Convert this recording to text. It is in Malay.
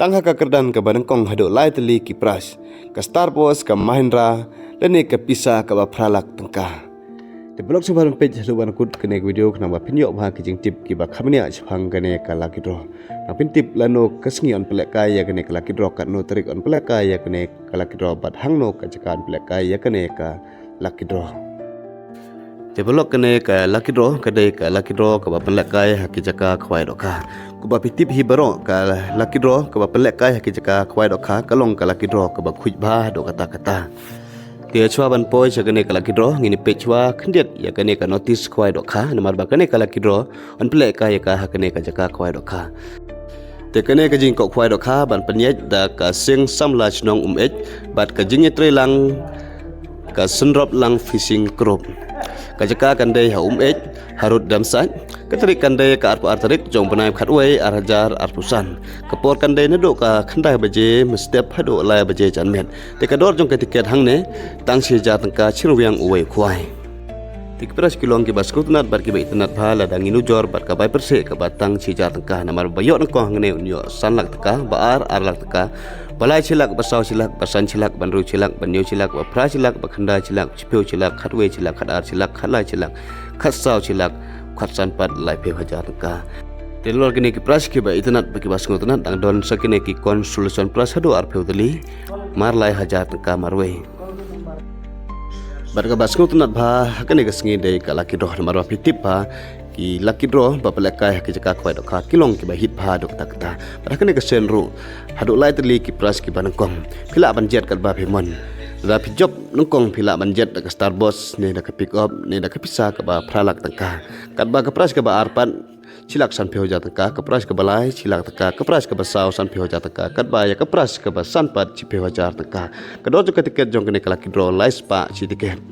Tangha ka kerdan ka banengkong haduk lai teli ki pras, ka Star Wars ka Mahindra, dan ka pisa ka ba pralak tengkah. Di blog sebarang page haduk banakut kene video kena ba pinyok bah ki jing tip ki ba khamnia chphang kene ka laki draw. Na pin tip lano kasngi on pelek kaya kene ka laki draw kat no tarik on pelek kaya kene ka laki draw bat hang no ka jakan pelek kaya kene ka laki draw. Develop kene ka lucky draw kadai ka lucky draw ka ba pelak kai haki jaka khwai dok ka ku ba pitip hi baro ka lucky draw ka ba pelak kai haki jaka khwai dok ka kalong ka lucky draw ka ba khuj ba dok kata dia chwa ban poi cha kene ka lucky draw ngini pe chwa khndiet ya kene ka notice khwai dok ka namar ba kene ka lucky draw on pelak kai ka ha kene ka jaka khwai dok ka te kene ka jing ko khwai dok ka ban penyet da ka sing samla chnong ek bat ka jing tre lang ka sunrop lang fishing group kajaka kandai ha ek harut damsat katrik kandai ka arpu artarik jong benai khatwei arhajar arpusan kapor kandai nado ka khandai baje mestep hado lai baje janmet te kador jong ka tiket hangne tangsi ja tangka chirwiang uwei khwai tikpras kilong ki baskutnat bar ki baitanat bhala danginu jor bar ka bai perse ka batang si ja tangka namar bayok nang ko hangne unyo sanlak taka baar arlak taka balai cilak basau cilak basan cilak banru cilak banyu cilak bapra cilak bakhanda cilak chipeu cilak khatwe cilak khadar cilak khalai cilak khatsau cilak khatsan pat lai pe hajar ka telor kini ki pras ki ba itanat baki basngo tanat dang don sakine ki konsulson pras hado arpeu tali mar lai hajar ka marwe barga basngo tanat ba kane gasngi dei ka laki doh marwa pitip ba ki lucky draw ba pelekai haki jaka khwai dok ka kilong ki ba hit pha dok takta pada kene ka senru haduk lai teli ki pras ki banangkong phila banjet kat ba phemon da phijop nungkong phila banjet ka Star Wars ne da ka pick up ne da ka pisa ka ba phralak tangka kat ba ka pras ka ba arpan cilak san pheu ja tangka ka pras ka balai cilak tangka ka pras ka ba saw san pheu ja tangka kat ba ya ka pras ka ba san pat chi pheu ja tangka ka do ka tiket jong kene ka lucky draw lai spa chi tiket